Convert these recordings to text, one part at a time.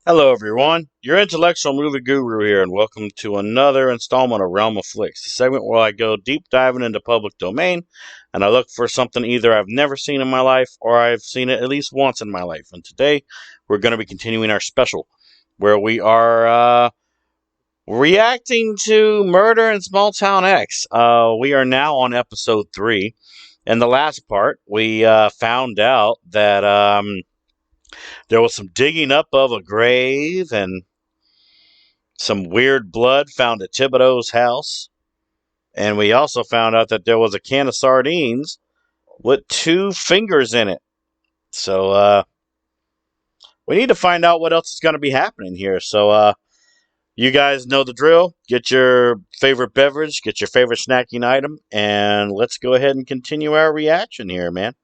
Hello everyone, your intellectual movie guru here, and welcome to another installment of Realm of Flix, the segment where I go deep diving into public domain, and I look for something either I've never seen in my life, or I've seen it at least once in my life. And today, we're going to be continuing our special, where we are reacting to Murder in Small Town X. We are now on episode 3. In the last part, we found out that there was some digging up of a grave and some weird blood found at Thibodeau's house. And we also found out that there was a can of sardines with 2 fingers in it. So, we need to find out what else is going to be happening here. So, you guys know the drill. Get your favorite beverage, get your favorite snacking item, and let's go ahead and continue our reaction here, man.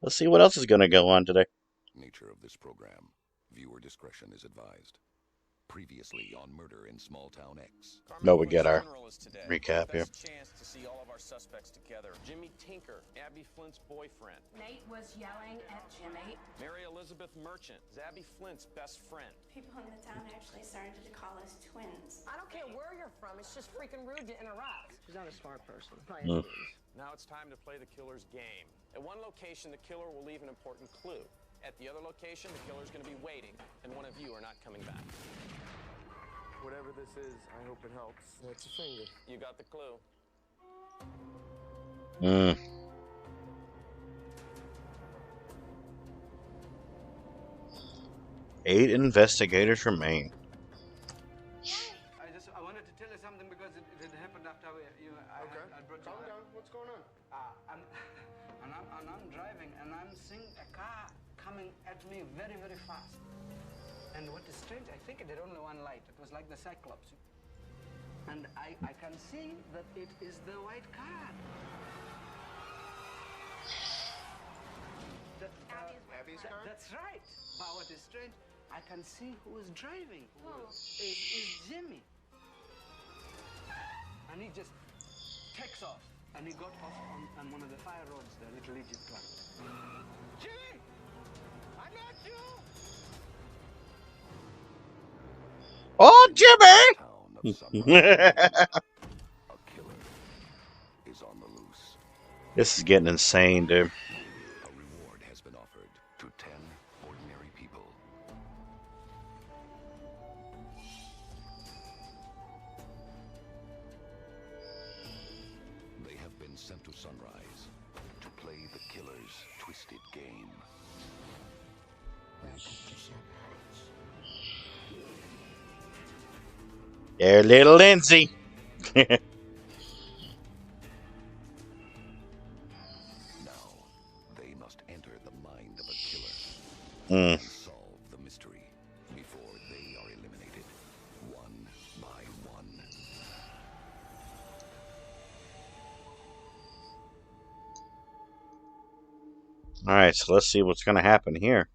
Let's see what else is going to go on today. Nature of this program. Viewer discretion is advised. Previously on Murder in Small Town X. No, we get our recap here. Chance to see all of our suspects together. Jimmy Tinker, Abby Flint's boyfriend. Nate was yelling at Jimmy. Mary Elizabeth Merchant, Abby Flint's best friend. People in the town actually started to call us twins. I don't care where you're from, it's just freaking rude to interrupt. She's not a smart person. Now it's time to play the killer's game. At one location, the killer will leave an important clue. At the other location, the killer's going to be waiting, and one of you are not coming back. Whatever this is, I hope it helps. That's a finger. You got the clue. Mm. Eight investigators remain. I wanted to tell you something because it happened after I brought you. Calm down. What's going on? I'm driving and I'm seeing a car coming at me very, very fast. And what is strange, I think it had only one light. It was like the Cyclops. And I can see that it is the white car. Abby's car? That's right. But what is strange, I can see who is driving. Is Jimmy. And he just takes off. And he got off on one of the fire roads, the Little Egypt one. Jimmy! I got you! Oh, Jimmy! Town of Sunrise. A killer is on the loose. This is getting insane, dude. A reward has been offered to 10 ordinary people. They have been sent to Sunrise to play the killer's twisted game. There, little Lindsay. Now, they must enter the mind of a killer and solve the mystery before they are eliminated, one by one. Alright, so let's see what's going to happen here.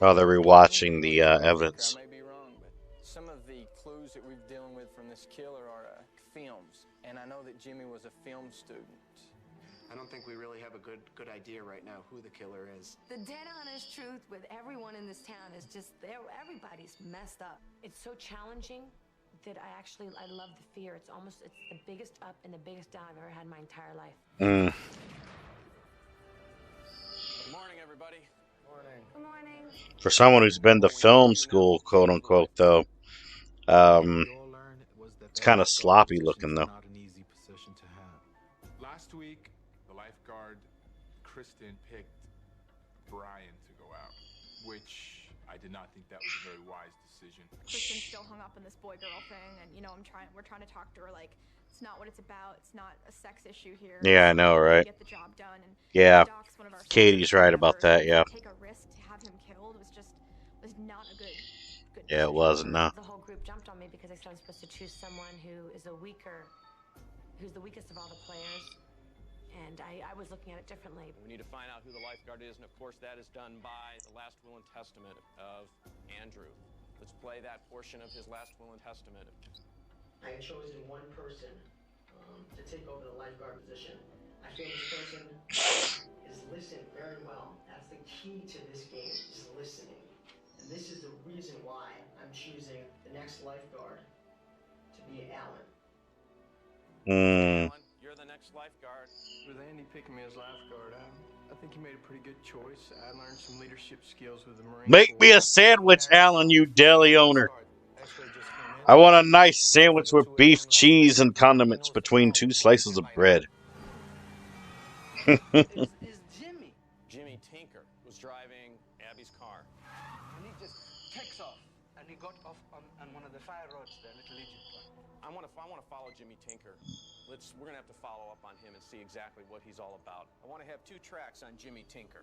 Oh, they're rewatching the evidence. I may be wrong, but some of the clues that we're dealing with from this killer are films, and I know that Jimmy was a film student. I don't think we really have a good idea right now who the killer is. The dead honest truth with everyone in this town is just there. Everybody's messed up. It's so challenging that I love the fear. It's the biggest up and the biggest down I've ever had in my entire life. Good morning, everybody. Morning. Good morning. For someone who's been to film school, quote unquote, though, it's kind of sloppy looking, though. Not an easy position to have. Last week, the lifeguard, Kristen, picked Brian to go out, which I did not think that was a very wise decision. Kristen's still hung up on this boy-girl thing, and we're trying to talk to her like it's not what it's about. It's not a sex issue here. Yeah, I know, right? Get the job done. And Yeah, Doc's one of our Katie's right about that, yeah. Take a risk to have him killed was not a good. Yeah, it wasn't, no. The whole group jumped on me because they said I'm supposed to choose someone who's the weakest of all the players. And I was looking at it differently. We need to find out who the lifeguard is, and of course that is done by the last will and testament of Andrew. Let's play that portion of his last will and testament. I had chosen one person to take over the lifeguard position. I feel this person is listened very well. That's the key to this game, is listening. And this is the reason why I'm choosing the next lifeguard to be Alan. Alan, you're the next lifeguard. With Andy picking me as lifeguard, I think he made a pretty good choice. I learned some leadership skills with the Marine Make Corps. me a sandwich, Alan, you deli owner. I want a nice sandwich with beef, cheese, and condiments between 2 slices of bread. It's Jimmy. Jimmy Tinker was driving Abby's car. And he just takes off. And he got off on one of the fire roads there, Little Egypt. I want to follow Jimmy Tinker. We're gonna have to follow up on him and see exactly what he's all about. I want to have 2 tracks on Jimmy Tinker.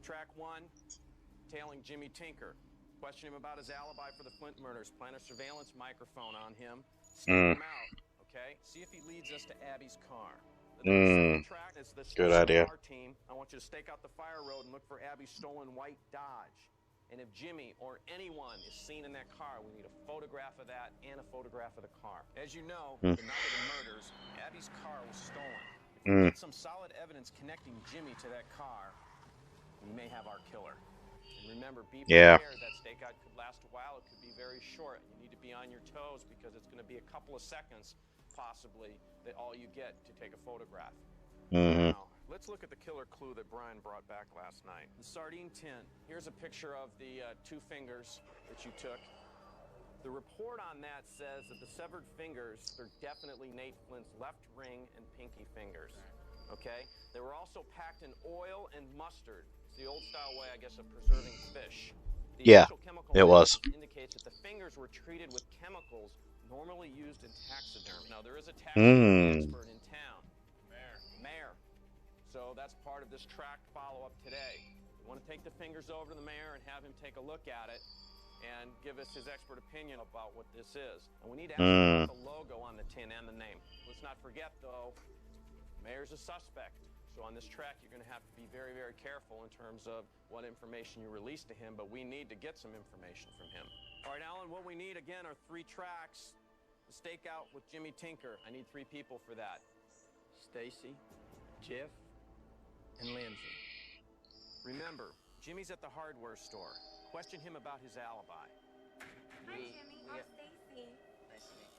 Track 1, tailing Jimmy Tinker. Question him about his alibi for the Flint murders. Plant a surveillance microphone on him. Stake him out. Okay. See if he leads us to Abby's car. Track is the Good idea. Our team. I want you to stake out the fire road and look for Abby's stolen white Dodge. And if Jimmy or anyone is seen in that car, we need a photograph of that and a photograph of the car. As you know, the night of the murders, Abby's car was stolen. If we get some solid evidence connecting Jimmy to that car, we may have our killer. And remember, be prepared. That stakeout could last a while. It could be very short. You need to be on your toes because it's going to be a couple of seconds, possibly, that all you get to take a photograph. Now, let's look at the killer clue that Brian brought back last night. The sardine tin. Here's a picture of the 2 fingers that you took. The report on that says that the severed fingers, they're definitely Nate Flint's left ring and pinky fingers. Okay? They were also packed in oil and mustard. It's the old-style way, I guess, of preserving fish. The chemical it was. Indicates that the fingers were treated with chemicals normally used in taxidermy. Now, there is a taxidermy expert in town. Mayor. So that's part of this track follow-up today. We want to take the fingers over to the mayor and have him take a look at it and give us his expert opinion about what this is. And we need to have the logo on the tin and the name. Let's not forget, though, mayor's a suspect. So on this track, you're going to have to be very, very careful in terms of what information you release to him, but we need to get some information from him. All right, Alan, what we need, again, are 3 tracks. The stakeout with Jimmy Tinker. I need 3 people for that. Stacy, Jeff, and Lindsay. Remember, Jimmy's at the hardware store. Question him about his alibi. Hi, Jimmy. I'm Stacy.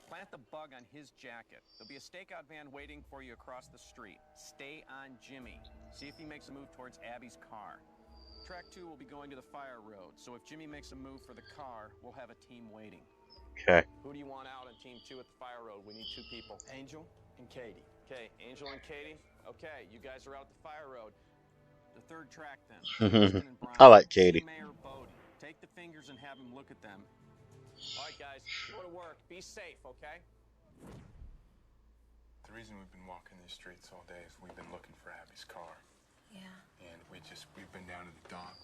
Plant the bug on his jacket. There'll be a stakeout van waiting for you across the street. Stay on Jimmy. See if he makes a move towards Abby's car. Track 2 will be going to the fire road, so if Jimmy makes a move for the car, we'll have a team waiting. Okay. Who do you want out on team 2 at the fire road? We need 2 people. Angel and Katie. Okay, Angel and Katie. Okay, you guys are out the fire road. The 3rd track then. And Brian. I like Katie. Mayor Bodie. Take the fingers and have him look at them. All right, guys, go to work. Be safe, okay? The reason we've been walking these streets all day is we've been looking for Abby's car. Yeah. And we've been down to the dock.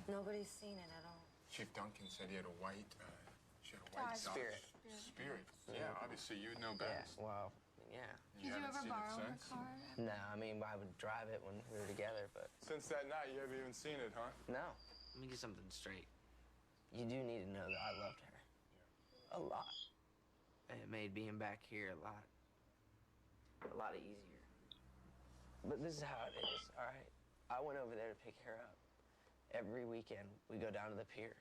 Nobody's seen it at all. Chief Duncan said he had a white, Spirit. Spirit. Yeah, obviously you'd know best. Well, yeah. Did you ever borrow the car? No, I mean, I would drive it when we were together, but... Since that night, you haven't even seen it, huh? No. Let me get something straight. You do need to know that I loved her. A lot. It made being back here a lot easier. But this is how it is, all right? I went over there to pick her up. Every weekend, we go down to the pier,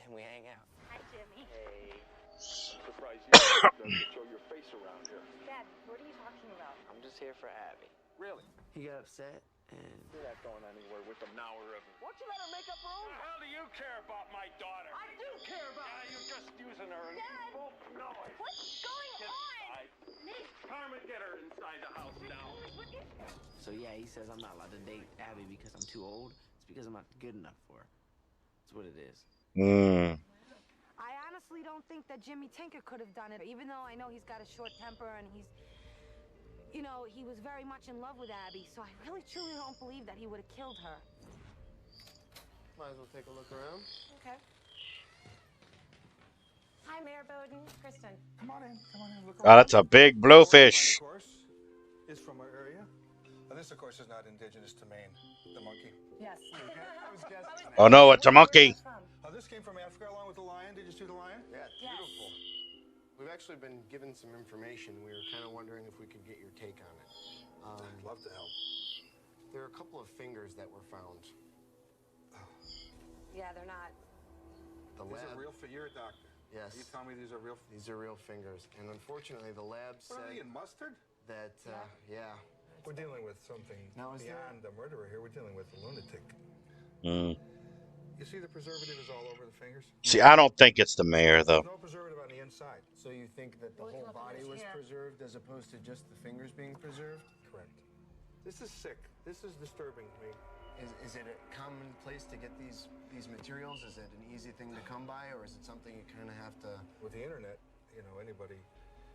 and we hang out. Hi, Jimmy. Hey. I'm surprised you don't show your face around here. Dad, what are you talking about? I'm just here for Abby. Really? He got upset, and... You're not going anywhere with them now or ever. Why don't you let her make up her own? How do you care about my daughter? I do care about her. You're just using her and Dad! you both know it. What's going on? Nick! Carmen, get her inside the house now. So yeah, he says I'm not allowed to date Abby because I'm too old. It's because I'm not good enough for her. That's what it is. I honestly don't think that Jimmy Tinker could have done it, even though I know he's got a short temper and he's, you know, he was very much in love with Abby, so I really truly don't believe that he would have killed her. Might as well take a look around. Okay. Hi, Mayor Bowden. Kristen. Come on in. Look Oh, that's a big blowfish. Of course, is from our area. This, of course, is not indigenous to Maine. The monkey. Yes. I was guessing. Oh no, it's a monkey. This came from Africa along with the lion. Did you see the lion? Yeah, it's beautiful. We've actually been given some information. We were kind of wondering if we could get your take on it. I'd love to help. There are a couple of fingers that were found. Yeah, they're not. The These lab. are real. You're a doctor. Yes. You tell me these are real. These are real fingers, and unfortunately, the lab What are said they in mustard? that. Yeah. We're dealing with something Now, is beyond a murderer here. We're dealing with a lunatic. You see the preservative is all over the fingers? See, I don't think it's the mayor, though. No preservative on the inside. So you think that the whole body was preserved as opposed to just the fingers being preserved? Correct. This is sick. This is disturbing to me. Is it a common place to get these materials? Is it an easy thing to come by, or is it something you kind of have to... With the internet, you know, anybody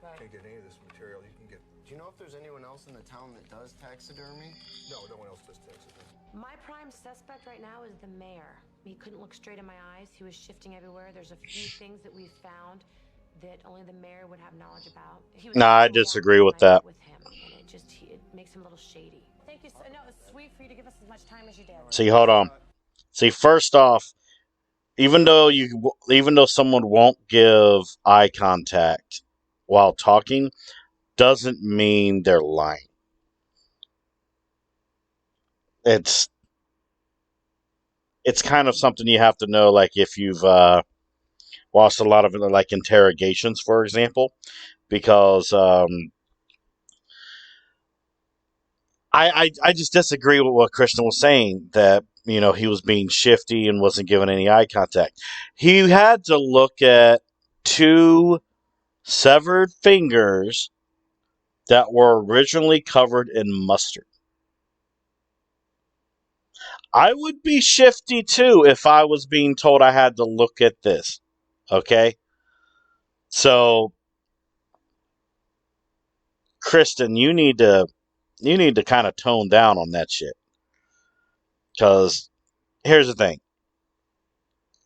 can get any of this material. You can get... Do you know if there's anyone else in the town that does taxidermy? No, no one else does taxidermy. My prime suspect right now is the mayor. He couldn't look straight in my eyes. He was shifting everywhere. There's a few things that we found that only the mayor would have knowledge about. No, I disagree with that. With him, and it makes him a little shady. Thank you. No, it's sweet for you to give us as much time as you did. See, hold on. See, first off, even though someone won't give eye contact while talking, doesn't mean they're lying. It's kind of something you have to know, like if you've watched a lot of like interrogations, for example, because I just disagree with what Kristen was saying, that, you know, he was being shifty and wasn't giving any eye contact. He had to look at 2 severed fingers that were originally covered in mustard. I would be shifty too if I was being told I had to look at this. Okay? So, Kristen, you need to kind of tone down on that shit. Because here's the thing.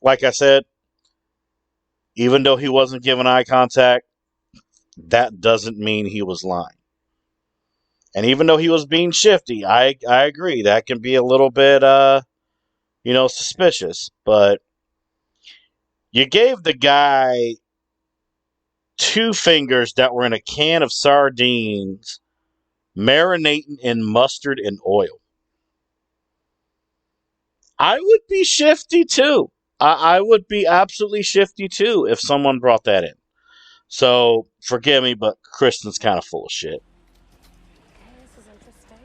Like I said, even though he wasn't giving eye contact, that doesn't mean he was lying. And even though he was being shifty, I agree. That can be a little bit, suspicious. But you gave the guy 2 fingers that were in a can of sardines marinating in mustard and oil. I would be shifty too. I would be absolutely shifty too if someone brought that in. So, forgive me, but Kristen's kind of full of shit. This is interesting.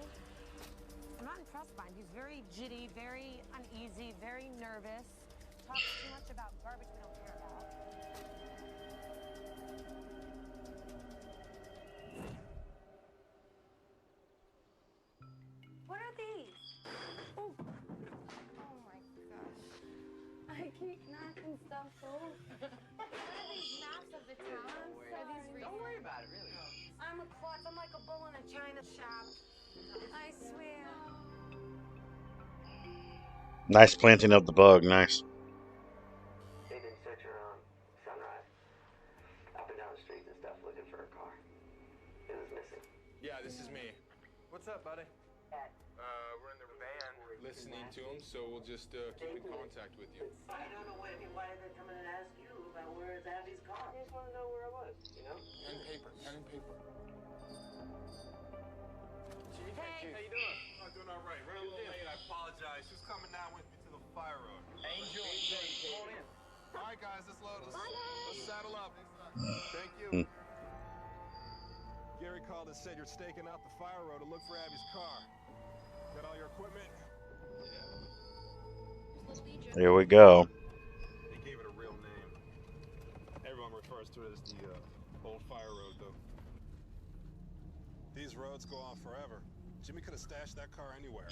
I'm not impressed by him. He's very jitty, very uneasy, very nervous. Talks too much about garbage we don't care about. What are these? Oh my gosh. I keep knocking stuff over. What are these maps of the town? Are these real? Don't worry about it, really. I'm a klutz. I'm like a bull in a china shop. I swear. Nice planting of the bug. Nice. They've been searching around Sunrise, up and down the streets and stuff, looking for a car. It was missing. Yeah, this is me. What's up, buddy? We're in the van listening to him, so we'll just keep in contact with you. I don't know why they're coming and ask you about where is Abby's car. I just want to know where it was, you know? Pen and paper. Hey, how you doing? I'm doing all right. Running a little late. I apologize. Who's coming down with me to the fire road? Angel. Come on in. All right, guys. Let's load. Let's saddle up. Thank you. Gary called and said you're staking out the fire road to look for Abby's car. Got all your equipment? Yeah. Here we go. They gave it a real name. Everyone refers to it as the old fire road, though. These roads go on forever. Jimmy could have stashed that car anywhere.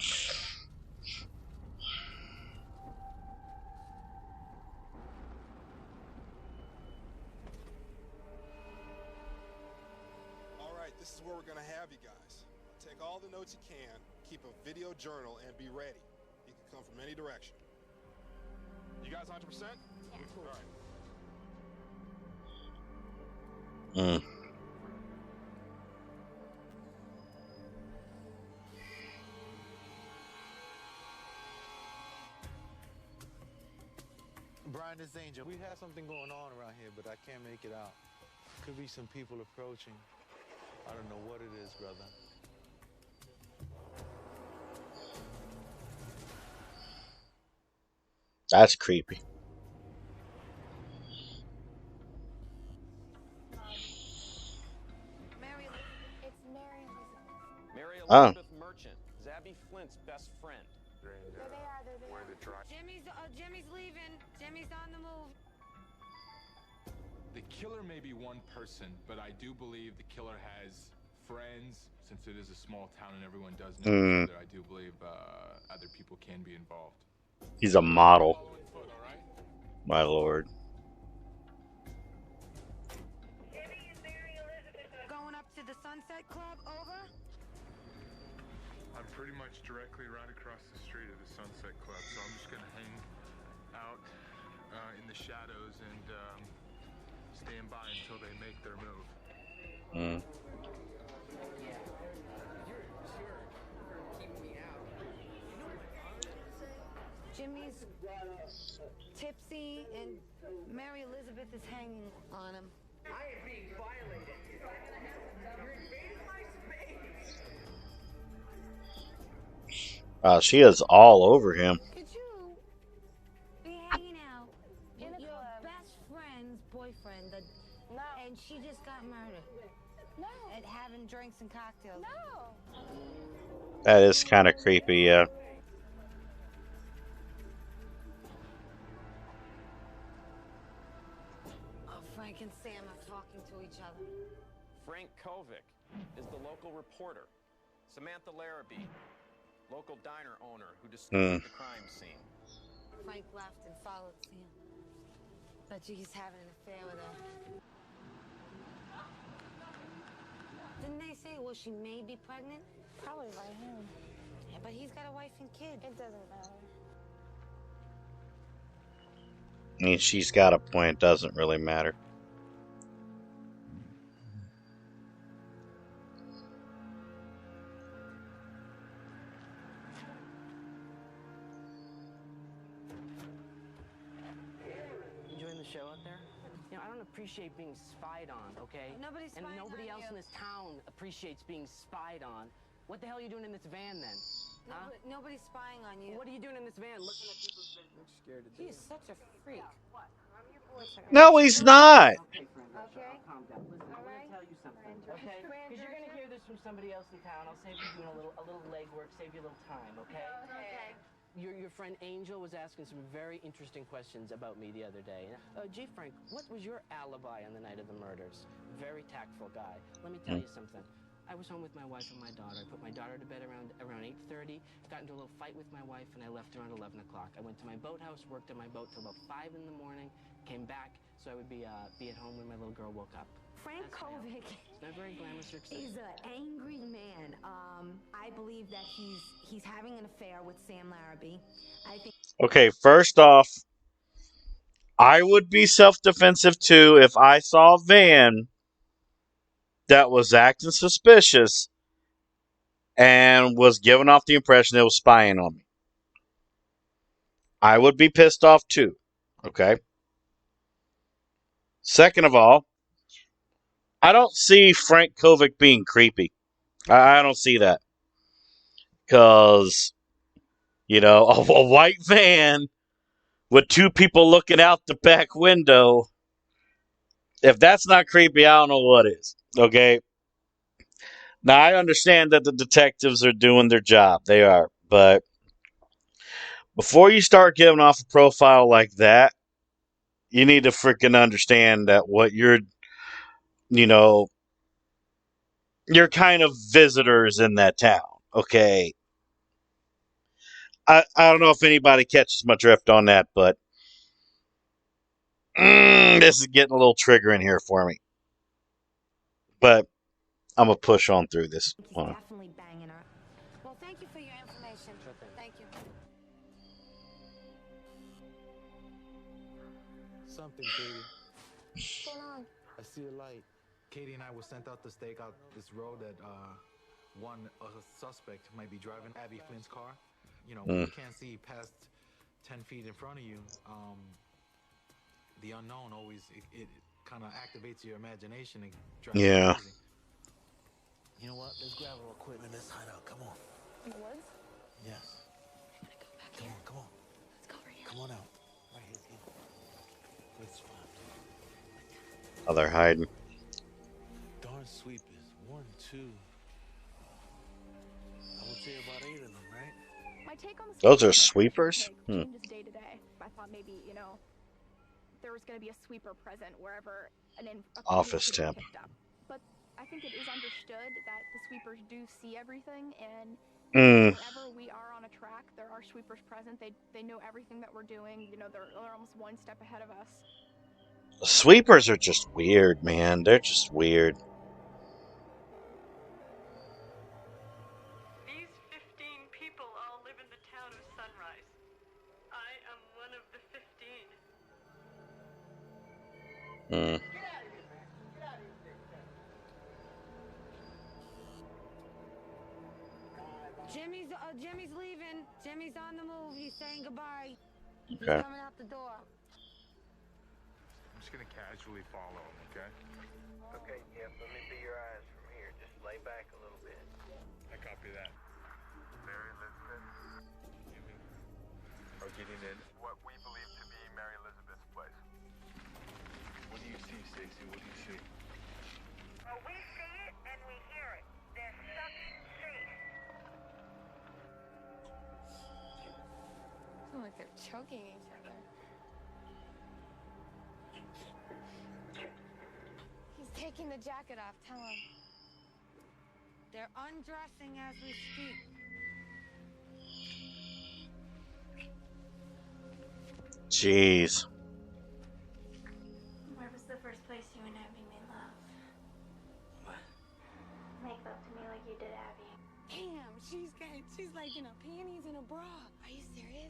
All right, this is where we're gonna have you guys. Take all the notes you can, keep a video journal, and be ready. You can come from any direction. You guys 100%? Yeah. All right. Brian, this is Angel. We have something going on around here, but I can't make it out. could be some people approaching. I don't know what it is, brother. That's creepy. It's Mary Elizabeth. Mary Oh. Elizabeth Merchant is Abby Flint's best friend. There they are. There they are. Jimmy's leaving. Jimmy's on the move. The killer may be one person, but I do believe the killer has friends. Since it is a small town and everyone does know each other, I do believe other people can be involved. He's a model. My lord. Going up to the Sunset Club, over? I'm pretty much directly right across the street of the Sunset Club, so I'm just gonna hang out in the shadows and stand by until they make their move. Jimmy's tipsy and Mary Elizabeth is hanging on him. I am being violated. You're invading my space. She is all over him. Could you be hanging out with your best friend's boyfriend, and she just got murdered? No. And having drinks and cocktails. No. That is kind of creepy, yeah. Frank and Sam are talking to each other. Frank Kovic is the local reporter. Samantha Larrabee, local diner owner who discovered the crime scene. Frank left and followed Sam. Bet you he's having an affair with her. Didn't they say, well, she may be pregnant? Probably by him. Yeah, but he's got a wife and kid. It doesn't matter. I mean, she's got a point. Doesn't really matter. Enjoying the show out there? You know, I don't appreciate being spied on, okay? Nobody's and spying nobody on else you. in this town appreciates being spied on. What the hell are you doing in this van then? Huh? Nobody's spying on you. What are you doing in this van looking at people's business? I'm scared to He is such a freak. No, he's not. Okay, friend, calm down. Listen, I'm gonna tell you something, okay? Because you're gonna hear this from somebody else in town. I'll save you doing a little legwork, save you a little time, okay? Okay. Your friend Angel was asking some very interesting questions about me the other day. Gee, Frank, what was your alibi on the night of the murders? Very tactful guy. Let me tell you something. I was home with my wife and my daughter. I put my daughter to bed around 8:30, got into a little fight with my wife, and I left around 11 o'clock. I went to my boathouse, worked on my boat till about 5 in the morning, came back so I would be at home when my little girl woke up. Frank Kovic. It's not very glamorous or exciting. He's an angry man. I believe that he's having an affair with Sam Larrabee. I think. Okay, first off, I would be self-defensive too if I saw a van that was acting suspicious and was giving off the impression it was spying on me. I would be pissed off too. Okay? Second of all, I don't see Frank Kovic being creepy. I don't see that. Because, you know, a white van with two people looking out the back window, if that's not creepy, I don't know what is. Okay? Now, I understand that the detectives are doing their job. They are. But before you start giving off a profile like that, you need to freaking understand that what you're kind of visitors in that town. Okay? I don't know if anybody catches my drift on that, but this is getting a little triggering here for me. But I'm going to push on through this. He's definitely banging her. Well, thank you for your information. Sure thing. Thank you. Something, Katie. What's going on? I see a light. Katie and I were sent out to stake out this road that a suspect might be driving Abby Flynn's car. You know, when you can't see past 10 feet in front of you, the unknown always it kind of activates your imagination and drives you Yeah. crazy. You know what? Let's grab our equipment. Let's hide out. Come on. In the woods? Yes. Come on, come on. Let's go over here. Come on out. Right here. Good spot. Oh, they're hiding. Darn sweepers. 1, 2. I would say about 8 of them, right? My take on the Those are sweeper sweepers? changes day to day. I thought maybe, you know, there was going to be a sweeper present wherever a Office sweeper temp. picked up. But I think it is understood that the sweepers do see everything, and wherever we are on a track, there are sweepers present. They know everything that we're doing. You know, they're almost one step ahead of us. Sweepers are just weird, man. They're just weird. These 15 people all live in the town of Sunrise. I am one of the 15. Jimmy's leaving. Jimmy's on the move. He's saying goodbye. He's Okay. coming out the door. I'm just gonna casually follow him, okay? Okay, yep, let me be your eyes from here. Just lay back a little bit. I copy that. Mary Elizabeth, Jimmy are getting in what we believe to be Mary Elizabeth's place. What do you see, Stacy? What do you see? Well, we see it and we hear it. They're stuck safe. It's not like they're choking each other. He's taking the jacket off. Tell him. They're undressing as we speak. Jeez. Where was the first place you and Abby made love? What? Make love to me like you did Abby. Damn, she's like in her panties and a bra. Are you serious?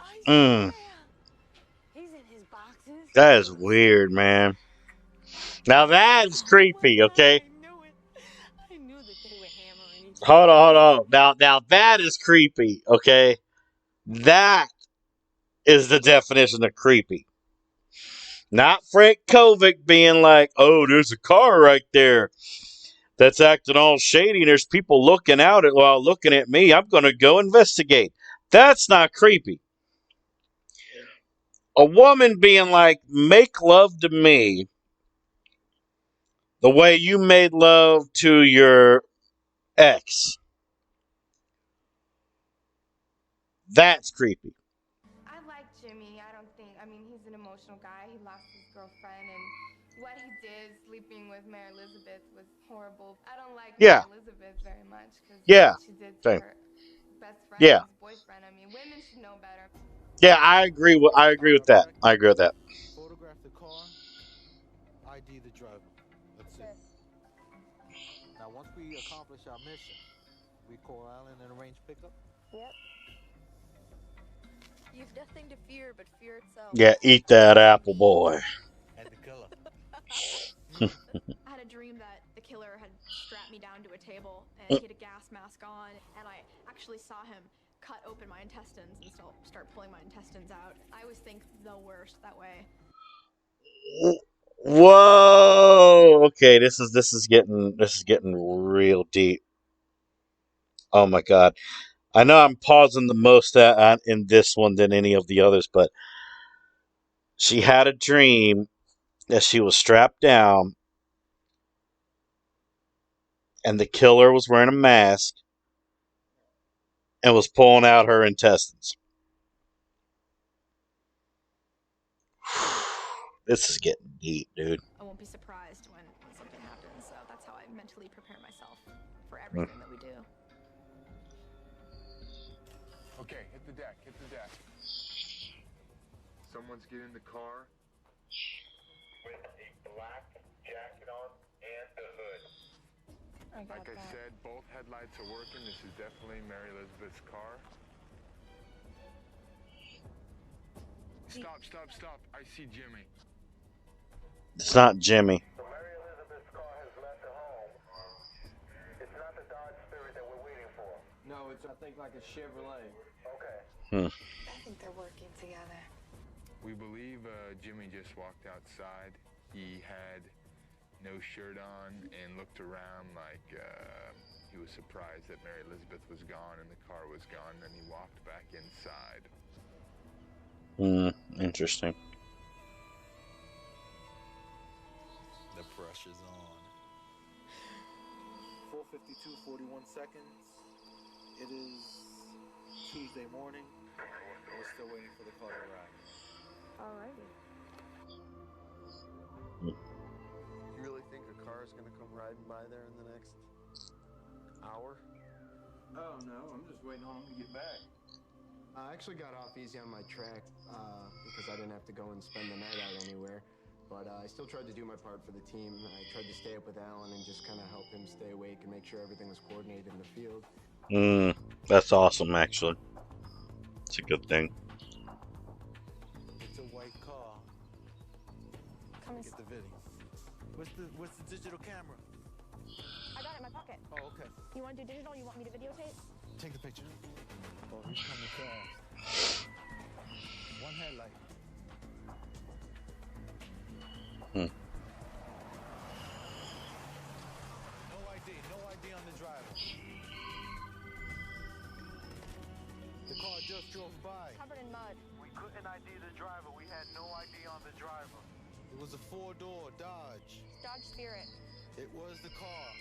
He's in his boxes. That is weird, man. Now that is creepy, okay? I knew that they were hammering each Hold on. Now that is creepy, okay? That is the definition of creepy. Not Frank Kovic being like, oh, there's a car right there that's acting all shady and there's people looking out at while looking at me. I'm going to go investigate. That's not creepy. A woman being like, make love to me the way you made love to your ex. That's creepy. I like Jimmy. I mean, he's an emotional guy. He lost his girlfriend, and what he did sleeping with Mary Elizabeth was horrible. I don't like Yeah. Mary Elizabeth very much because Yeah. what she did to Same. her best friend, Yeah. his boyfriend. I mean, women should know better. Yeah, I agree with that. I agree with that. Photograph the car, ID the driver. That's it. Now, once we accomplish our mission, we call Alan and arrange pickup. Yep. You've nothing to fear but fear itself. Yeah, eat that apple, boy. And the killer. I had a dream that the killer had strapped me down to a table and he had a gas mask on, and I actually saw him cut open my intestines and start pulling my intestines out. I always think the worst that way. Whoa. Okay, this is getting real deep. Oh my God. I know I'm pausing the most in this one than any of the others, but she had a dream that she was strapped down and the killer was wearing a mask and was pulling out her intestines. This is getting deep, dude. I won't be surprised when something happens, so that's how I mentally prepare myself for everything that we do. Okay, hit the deck. Someone's getting in the car with a black jacket on and the hood. Like I said, both headlights are working. This is definitely Mary Elizabeth's car. Stop. I see Jimmy. It's not Jimmy. So Mary Elizabeth's car has left the home. It's not the Dodge Spirit that we're waiting for. No, it's I think like a Chevrolet. Okay. I think they're working together. We believe Jimmy just walked outside. He had no shirt on, and looked around like he was surprised that Mary Elizabeth was gone and the car was gone. Then he walked back inside. Interesting. The pressure's on. 4:52, 41 seconds. It is Tuesday morning. We're still waiting for the car to arrive. Alrighty. You really think a car is going to come riding by there in the next hour? Oh no, I'm just waiting on him to get back. I actually got off easy on my track because I didn't have to go and spend the night out anywhere. But I still tried to do my part for the team. I tried to stay up with Alan and just kind of help him stay awake and make sure everything was coordinated in the field. That's awesome, actually. It's a good thing. It's a white car. Come and Get the video. What's the digital camera? I got it in my pocket. Oh, okay. You want to do digital? You want me to videotape? Take the picture. Oh, he's coming fast. One headlight. Hmm. No ID on the driver. The car just drove by. Covered in mud. We couldn't ID the driver. We had no ID on the driver. It was a 4-door Dodge. Dodge Spirit. It was the car.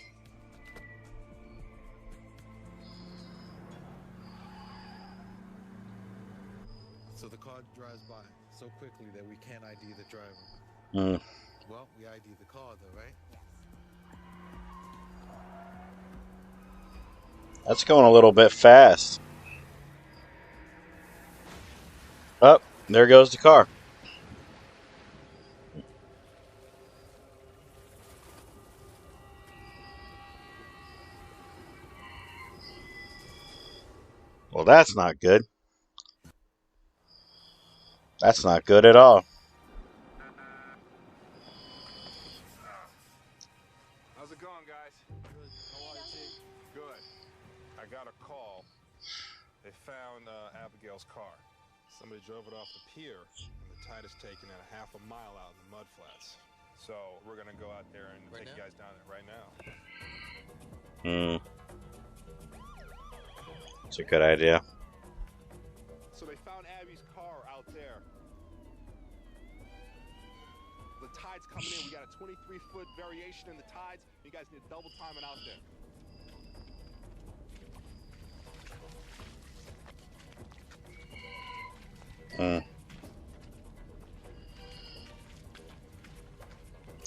So the car drives by so quickly that we can't ID the driver. Well, we ID the car though, right? That's going a little bit fast. Oh, there goes the car. Well, that's not good. That's not good at all. How's it going, guys? How are you, Chief? Good. I got a call. They found Abigail's car. Somebody drove it off the pier, and the tide is taken at a half a mile out in the mud flats. So we're gonna go out there and take you guys down there right now. It's a good idea. So they found Abby's car out there. The tide's coming in. We got a 23-foot variation in the tides. You guys need to double time it out there.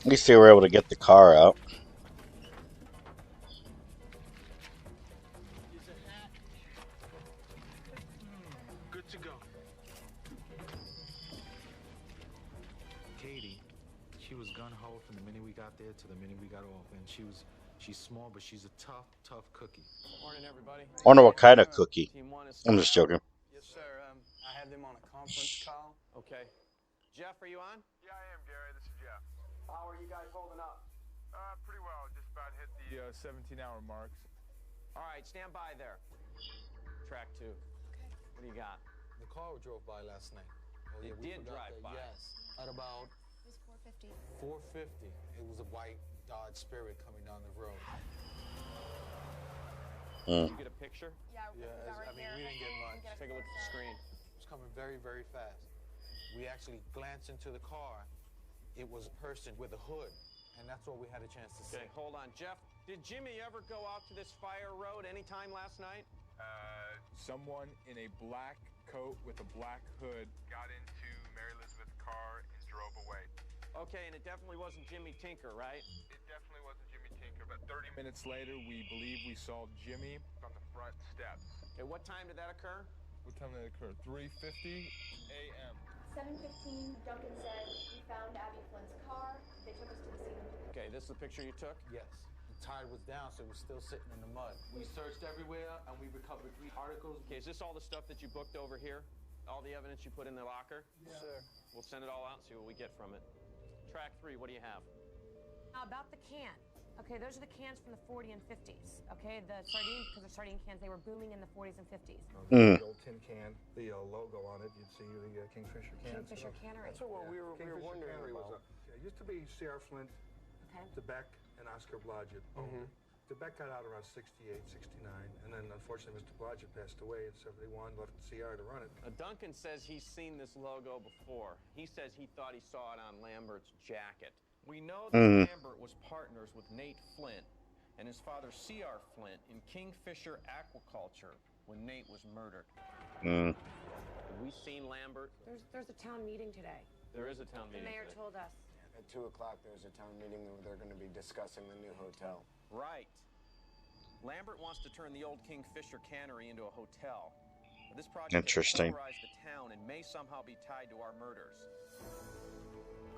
At least they were able to get the car out. Good to go. Katie, she was gun-ho from the minute we got there to the minute we got off, and she's small, but she's a tough cookie. Morning, everybody. I wonder what kind of cookie. I'm just joking. Yes, sir. I had them on a conference call. Okay. Jeff, are you on? Yeah, I am, Gary. This is Jeff. How are you guys holding up? Pretty well. Just about hit the 17-hour marks. All right, stand by there. Track 2. Okay. What do you got? The car drove by last night. Oh, It we did forgot drive that. by. Yes, at about It was 450. 4:50. It was a white Dodge Spirit coming down the road. Did you get a picture? Yeah, Yeah, I mean, we didn't get much. Take a look at the screen. It was coming very, very fast. We actually glanced into the car. It was a person with a hood, and that's all we had a chance to see. Okay, hold on. Jeff, did Jimmy ever go out to this fire road anytime last night? Someone in a black coat with a black hood got into Mary Elizabeth's car and drove away. Okay, and it definitely wasn't Jimmy Tinker, right? It definitely wasn't Jimmy Tinker, but 30 minutes later, we believe we saw Jimmy on the front steps. Okay, what time did that occur? What time did it occur? 3:50 a.m. 7:15, Duncan said we found Abby Flynn's car. They took us to the scene. Okay, this is the picture you took? Yes. The tide was down, so it was still sitting in the mud. We searched everywhere, and we recovered 3 articles. Okay, is this all the stuff that you booked over here? All the evidence you put in the locker? Yes, sir. We'll send it all out and see what we get from it. Track 3, what do you have? About the can. Okay, those are the cans from the 40 and 50s. Okay, the sardine, because they're sardine cans, they were booming in the 40s and 50s. The old tin can, the logo on it, you'd see the Kingfisher can. Kingfisher cannery. That's what we were wondering about. It used to be Sierra Flint Okay. DeBeck and Oscar Blodgett owned it. DeBeck got out around 68, 69, and then unfortunately Mr. Blodgett passed away in 71, left CR to run it. Duncan says he's seen this logo before. He says he thought he saw it on Lambert's jacket. We know that Lambert was partners with Nate Flint and his father C.R. Flint in Kingfisher Aquaculture when Nate was murdered. Have we seen Lambert? There's a town meeting today. There is a town meeting The mayor today. told us. At 2 o'clock, there's a town meeting where they're going to be discussing the new hotel. Right. Lambert wants to turn the old Kingfisher cannery into a hotel. This project Interesting. has polarized the town and may somehow be tied to our murders.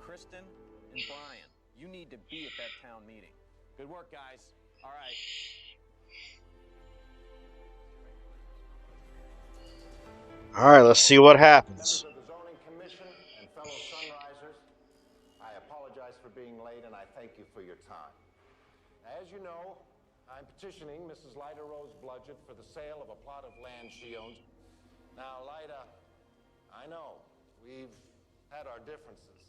Kristen and Brian, you need to be at that town meeting. Good work, guys. All right. All right, let's see what happens. Members of the Zoning Commission and fellow Sunrisers, I apologize for being late and I thank you for your time. As you know, I'm petitioning Mrs. Lyda Rose Blodgett for the sale of a plot of land she owns. Now, Lyda, I know we've had our differences,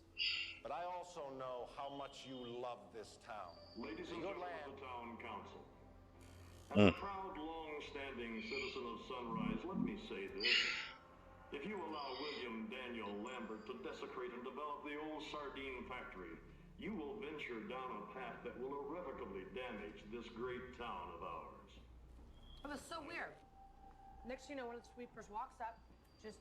but I also know how much you love this town. Ladies and Your gentlemen land. of the town council, as a proud, long-standing citizen of Sunrise, let me say this. If you allow William Daniel Lambert to desecrate and develop the old sardine factory, you will venture down a path that will irrevocably damage this great town of ours. It was so weird. Next thing you know, one of the sweepers walks up, just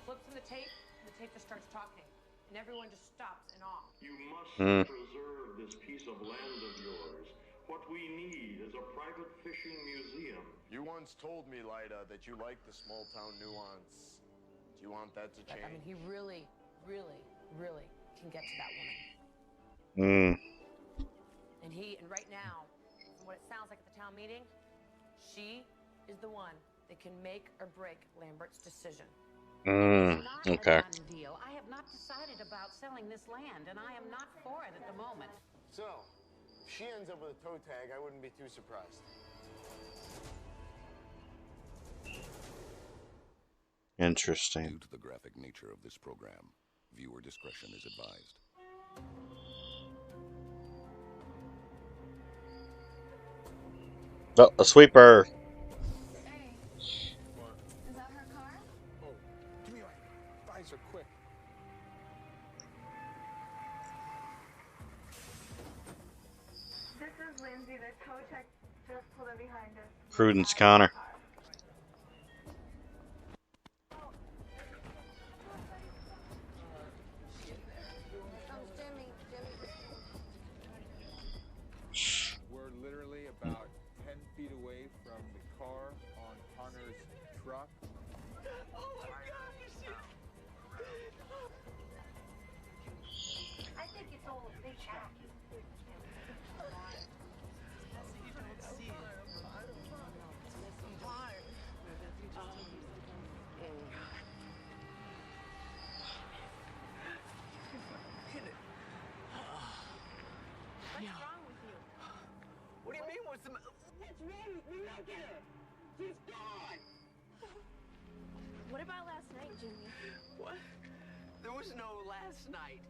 flips in the tape, and the tape just starts talking. And everyone just stops in awe. You must preserve this piece of land of yours. What we need is a private fishing museum. You once told me, Lyda, that you like the small town nuance. Do you want that to change? I mean, he really can get to that woman. And right now, from what it sounds like at the town meeting, she is the one that can make or break Lambert's decision. Okay. Deal. I have not decided about selling this land, and I am not for it at the moment. So, if she ends up with a toe tag, I wouldn't be too surprised. Interesting. Due to the graphic nature of this program, viewer discretion is advised. Oh, a sweeper. Hey, is that her car? Oh, give me my visor, quick. This is Lindsay. The tow tech just pulled up behind us. Prudence Connor. We're literally about 10 feet away from the car on Connor's truck. Oh my gosh! I think it's all a big hack. What's wrong with you? What do you mean, what's the matter? It's me! Look at her! She's gone! What about last night, Jimmy? What? There was no last night.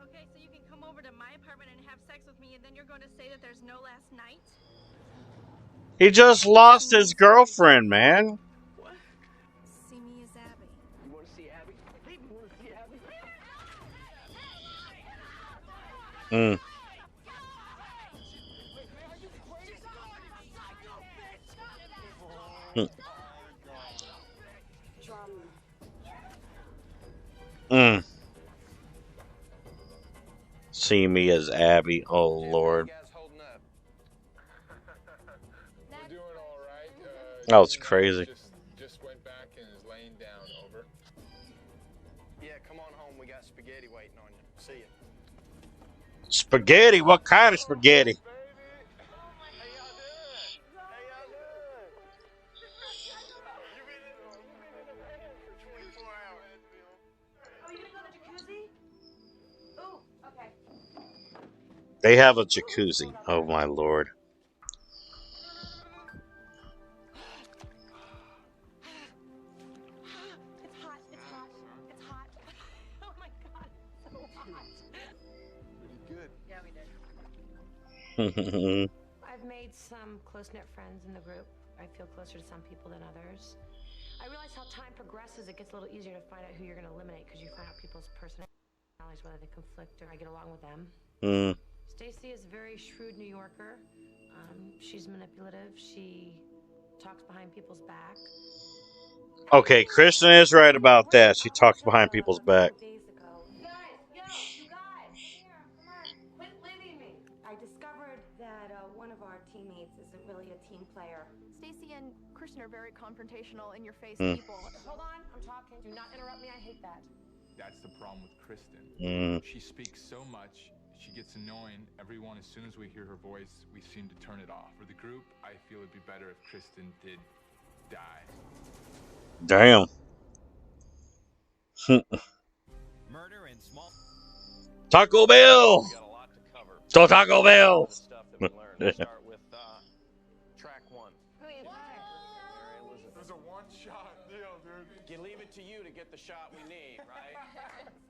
Okay, so you can come over to my apartment and have sex with me, and then you're going to say that there's no last night? He just lost his girlfriend, man. What? See me as Abby. You want to see Abby? Baby, you want to see Abby? See me as Abby. Oh, Lord. We're doing all right. That was crazy. Just went back and is laying down. Over. Yeah, come on home. We got spaghetti waiting on you. See ya. Spaghetti? What kind of spaghetti? Oh, you gonna go to the jacuzzi? Ooh, okay. They have a jacuzzi. Oh, my Lord. It's hot, it's hot, it's hot. Oh my god, it's so hot. I've made some close-knit friends in the group. I feel closer to some people than others. I realize how time progresses, it gets a little easier to find out who you're going to eliminate because you find out people's personalities, whether they conflict or I get along with them. Stacy is a very shrewd New Yorker. She's manipulative. She talks behind people's back. Okay, Kristen is right about that. She talks behind people's back. Days ago. You guys, come on, quit leaving me. I discovered that one of our teammates isn't really a team player. Stacy and Kristen are very confrontational, in-your-face Mm. people. Hold on, I'm talking. Do not interrupt me. I hate that. That's the problem with Kristen. She speaks so much, she gets annoying. Everyone, as soon as we hear her voice, we seem to turn it off. For the group, I feel it'd be better if Kristen did die. Damn. Murder and small. Taco Bell. We got a lot to cover. So Taco Bell. The stuff that we learned. We'll start with track one. There's a one-shot deal, dude. You leave it to you to get the shot we need, right?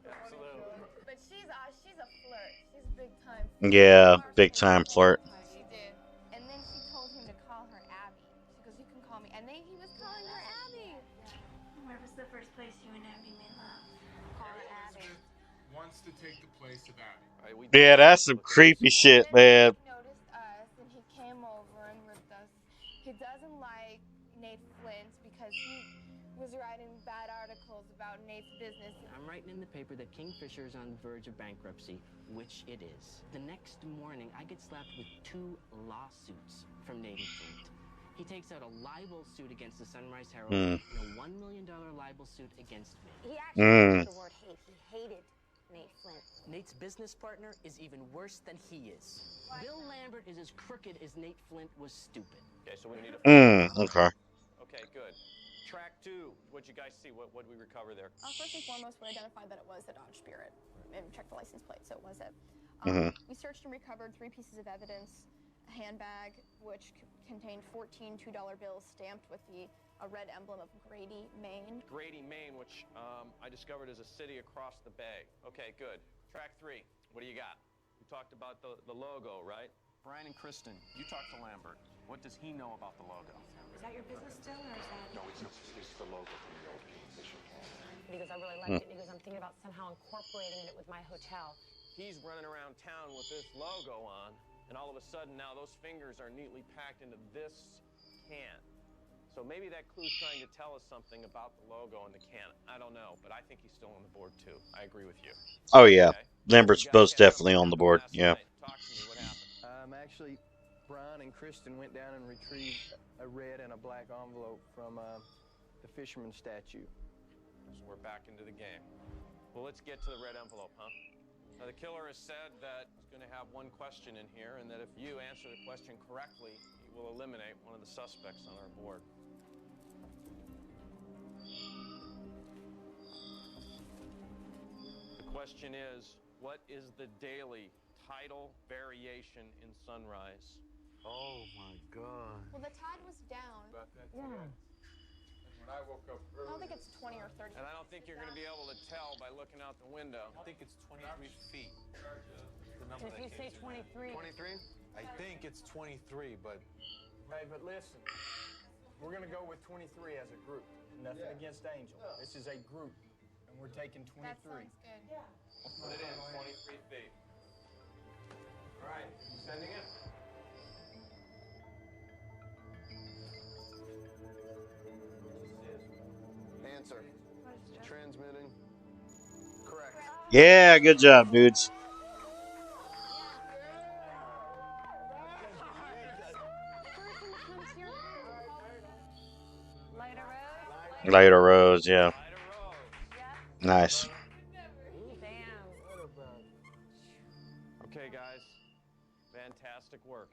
Absolutely. But she's a flirt. She's big time. Yeah, big time flirt. She did. And then she told him to call her Abby. She goes, you can call me. And then he was calling her Abby. Where was the first place you and Abby made love? Call her Abby. Wants to take the place of Abby. Yeah, that's some creepy shit, man. He noticed us and he came over and with us. He doesn't like Nate Flint because he was writing bad articles about Nate's business. I'm writing in the paper that Kingfisher is on the verge of bankruptcy, which it is. The next morning, I get slapped with 2 lawsuits from Nate Flint. He takes out a libel suit against the Sunrise Herald and a $1 million libel suit against me. He actually used the word hate. He hated Nate Flint. Nate's business partner is even worse than he is. Bill Lambert is as crooked as Nate Flint was stupid. Okay, so we need a. Okay. Okay, good. Track two. What'd you guys see? What did we recover there? First and foremost, we identified that it was the Dodge Spirit and checked the license plate, so it was it. We searched and recovered 3 pieces of evidence: a handbag which contained 14 $2 bills stamped with a red emblem of Grady, Maine. Grady, Maine, which I discovered is a city across the bay. Okay, good. Track 3. What do you got? We talked about the logo, right? Brian and Kristen, you talked to Lambert. What does he know about the logo? Is that your business still, or is that? No, it's the logo from the old Kingfisher campaign. Because I really liked it. Because I'm thinking about somehow incorporating it with my hotel. He's running around town with this logo on, and all of a sudden now those fingers are neatly packed into this can. So maybe that clue's trying to tell us something about the logo and the can. I don't know, but I think he's still on the board too. I agree with you. Oh yeah, Lambert's most definitely on the board. Yeah. Talk to me. What happened? Actually, Brian and Kristen went down and retrieved a red and a black envelope from the fisherman statue. So we're back into the game. Well, let's get to the red envelope, huh? Now, the killer has said that he's going to have one question in here, and that if you answer the question correctly, he will eliminate one of the suspects on our board. The question is, what is the daily tidal variation in Sunrise? Oh my God. Well, the tide was down. About that today. When I woke up I early. don't think it's 20 or 30. And I don't think you're going to be able to tell by looking out the window. I think it's 23 feet. The number If you say 23. 23? I think it's 23, but Hey, but listen, we're going to go with 23 as a group. Nothing against Angel. This is a group, and we're taking 23. That sounds good. Yeah. Put it in, 23 feet. All right, sending it. Answer. Transmitting. Correct. Yeah, good job, dudes. Later Rose, yeah. Nice. Okay, guys. Fantastic work.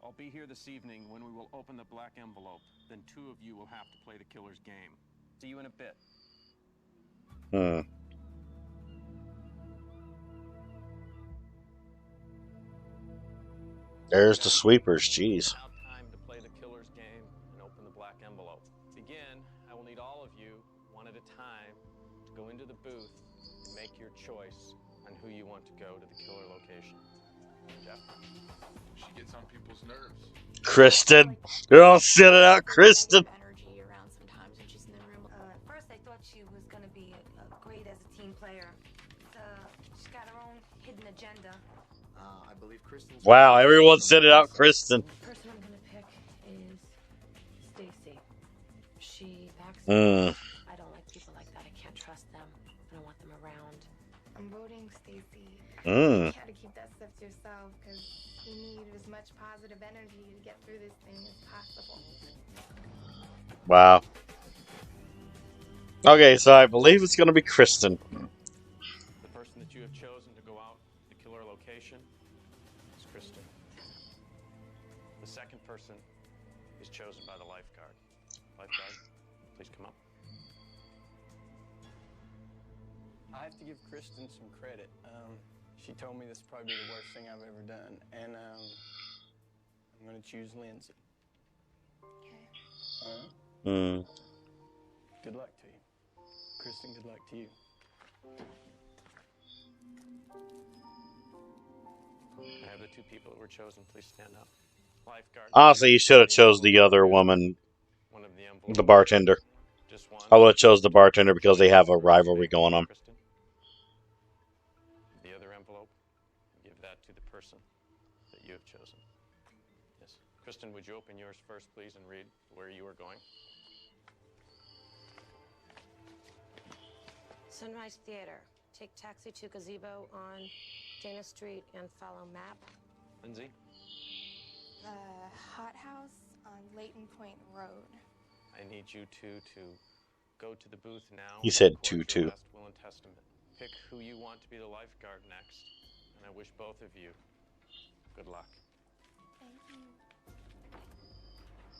I'll be here this evening when we will open the black envelope. Then 2 of you will have to play the killer's game. See you in a bit. There's the sweepers, jeez. Now time to play the killer's game and open the black envelope. To begin, I will need all of you, one at a time, to go into the booth and make your choice on who you want to go to the killer location. Jeff? She gets on people's nerves. Kristen. They're all sending out Kristen. Energy around sometimes when she's in the room. At first, I thought she was going to be great as a team player. She's got her own hidden agenda. I believe Kristen's... Wow, everyone's sending out Kristen. The person I'm going to pick is Stacy. She backs Mm. I don't like people like that. I can't trust them. I don't want them around. I'm voting Stacy. Mm. You gotta keep that stuff to yourself because you need as much positive energy to get through this thing as possible. Wow. Okay, so I believe it's going to be Kristen. The person that you have chosen to go out to kill her location is Kristen. The second person is chosen by the lifeguard. Lifeguard, please come up. I have to give Kristen some credit. She told me this is probably the worst thing I've ever done, and I'm gonna choose Lindsay. Okay. Mm. Good luck to you, Kristen. Good luck to you. I have the two people that were chosen. Please stand up. Lifeguard. Honestly, you should have chose the other woman, One of the envelopes. the bartender. Just one. I would have chose the bartender because they have a rivalry going on. Kristen. The other envelope. Give that to the person that you have chosen. Yes. Kristen, would you open yours first, please, and read where you are going? Sunrise Theater. Take taxi to gazebo on Dana Street and follow map. Lindsay? The hot house on Leighton Point Road. I need you two to go to the booth now. He said and record 2-2. your last will and testament. Pick who you want to be the lifeguard next, and I wish both of you good luck. Thank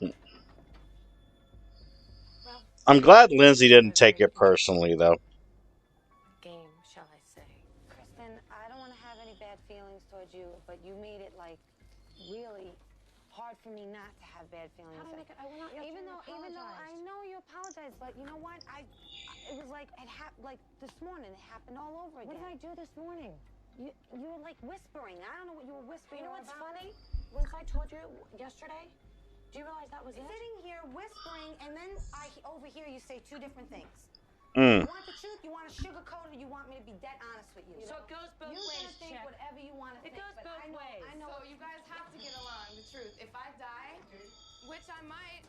you. Well, I'm glad Lindsay didn't take it personally, though. game, shall I say. Kristen, I don't want to have any bad feelings towards you, but you made it, like, really hard for me not to have bad feelings. How do I make it? I went out yesterday Even and though I apologized. know you apologized, but you know what? It was like it happened. Like this morning, it happened all over again. What did I do this morning? You were like whispering. I don't know what you were whispering. You know what's about. funny? Once I told you yesterday, do you realize that was it? Sitting here whispering, and then I overhear you say two different things. Mm. You want the truth? You want to sugarcoat it? You want me to be dead honest with you? So it goes both you ways, can think Chick. whatever you want to It think. goes but both ways. I know. So you guys have to get along, the truth. If I die, which I might,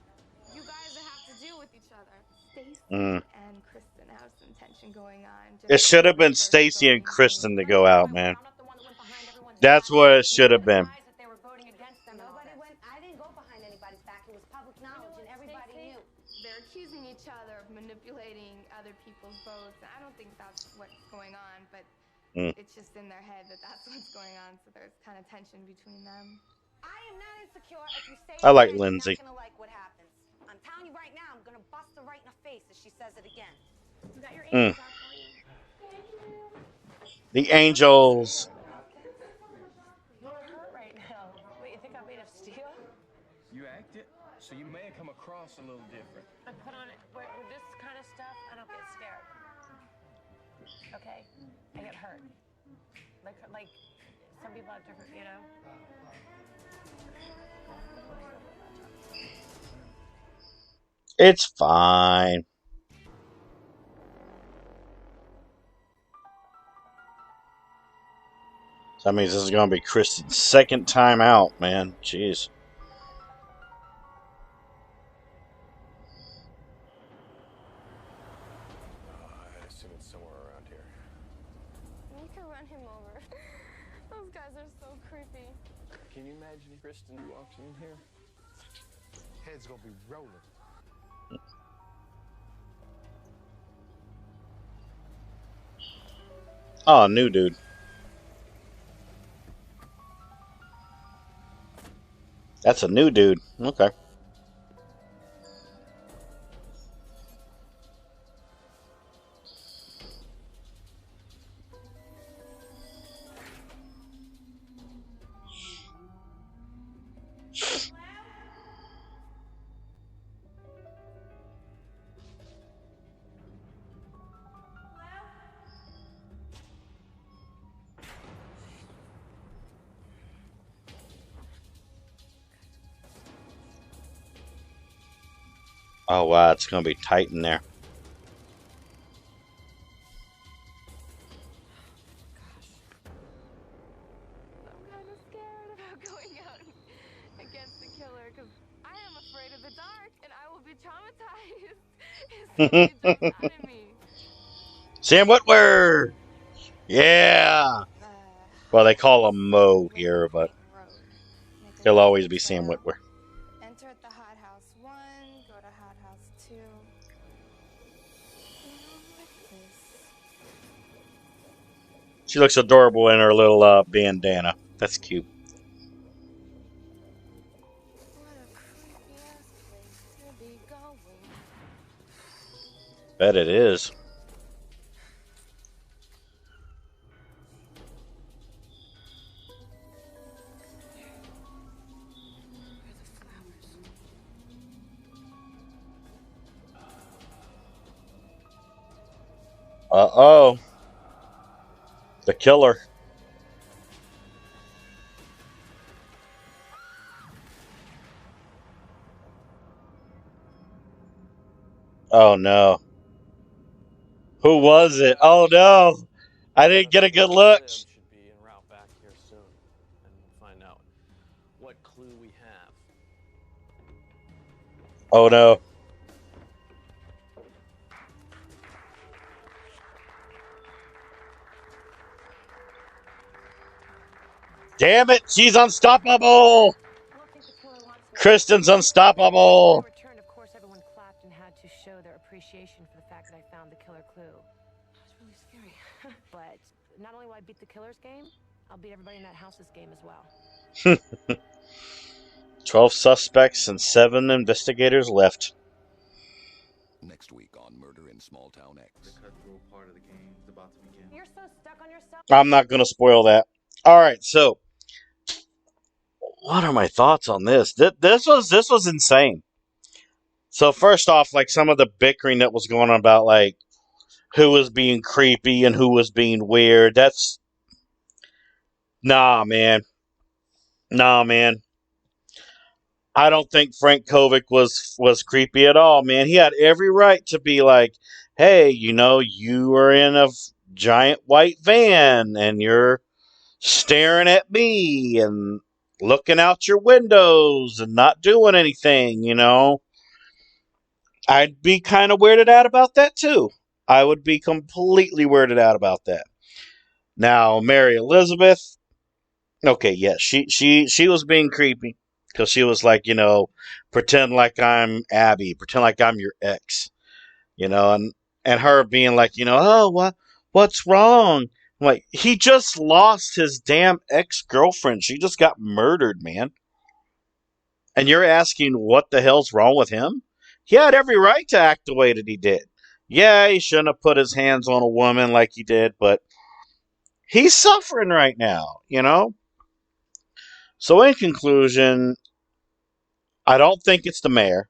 you guys have to deal with each other. Stacy and Kristen have some tension going on. It should have been Stacy and Kristen to go out, man. That's what it should have been. Nobody went. I didn't go behind anybody's back. It was public knowledge, and everybody knew. They're accusing each other of manipulating other people's votes. I don't think that's what's going on, but it's just in their head that that's what's going on. So there's kind of tension between them. I am not insecure. If you say I like it, Lindsay. you're not gonna like what happens. I'm telling you right now, I'm gonna bust her right in the face if she says it again. You got your Mm. angels out for you. The Angels. You're hurt right now. Wait, you think I'm made of steel? You acted, so you may have come across a little different. I put on it with this kind of stuff. I don't get scared. Okay, I get hurt. Like some people have different, you know. It's fine. That means this is going to be Kristen's second time out, man. Jeez. I assume it's somewhere around here. You can run him over. Those guys are so creepy. Can you imagine if Kristen walks in here? Head's gonna be rolling. Oh, new dude. That's a new dude. Okay. Oh wow, it's gonna be tight in there. I'm kind of scared about going out against the killer because I am afraid of the dark and I will be traumatized if somebody jumps out at me. Sam Witwer! Yeah! Well, they call him Mo here, but he'll always be Sam Witwer. Enter at the hot house 1, go to hot house 2. She looks adorable in her little bandana. That's cute. Bet it is. Uh-oh. The killer. Oh, no. Who was it? Oh, no. I didn't get a good look. Should be en route back here soon, and we'll find out what clue we have. Oh, no. Damn it, she's unstoppable! Kristen's unstoppable! Returned, of course, everyone clapped and had to show their appreciation for the fact that I found the killer clue. It's really scary. But not only will I beat the killer's game, I'll beat everybody in that house's game as well. 12 suspects and 7 investigators left. Next week on Murder in Small Town X. The cutthroat part of the game is about to begin. You're so stuck on yourself. I'm not going to spoil that. All right, so what are my thoughts on this? This was insane. So first off, like some of the bickering that was going on about like who was being creepy and who was being weird. That's nah, man. I don't think Frank Kovic was creepy at all, man. He had every right to be like, hey, you know, you are in a giant white van and you're staring at me and looking out your windows and not doing anything, you know. I'd be kind of weirded out about that too. I would be completely weirded out about that. Now, Mary Elizabeth, okay, yes, she was being creepy because she was like, you know, pretend like I'm Abby, pretend like I'm your ex, you know, and her being like, you know, oh, what's wrong? I'm like, he just lost his damn ex-girlfriend. She just got murdered, man. And you're asking what the hell's wrong with him? He had every right to act the way that he did. Yeah, he shouldn't have put his hands on a woman like he did, but he's suffering right now, you know? So in conclusion, I don't think it's the mayor.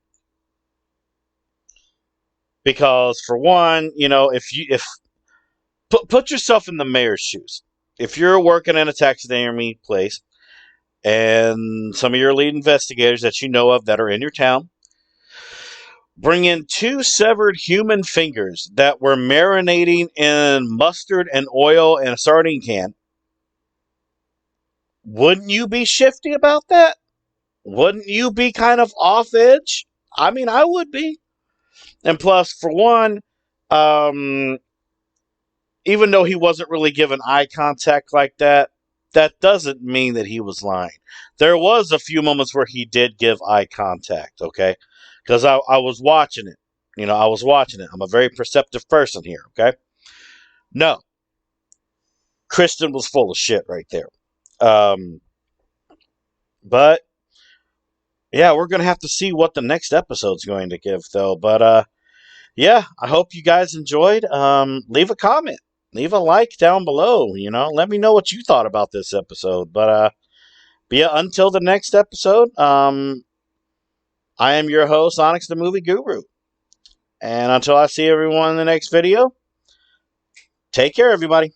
Because for one, you know, if put yourself in the mayor's shoes. If you're working in a taxidermy place and some of your lead investigators that you know of that are in your town bring in 2 severed human fingers that were marinating in mustard and oil in a sardine can, wouldn't you be shifty about that? Wouldn't you be kind of off edge? I mean, I would be. And plus, for one, even though he wasn't really given eye contact like that, that doesn't mean that he was lying. There was a few moments where he did give eye contact, okay? Because I was watching it. You know, I was watching it. I'm a very perceptive person here, okay? No. Kristen was full of shit right there. But, yeah, we're going to have to see what the next episode's going to give, though. But, yeah, I hope you guys enjoyed. Leave a comment. Leave a like down below, you know. Let me know what you thought about this episode. But yeah, until the next episode, I am your host, OnyxTheMovieGuru. And until I see everyone in the next video, take care, everybody.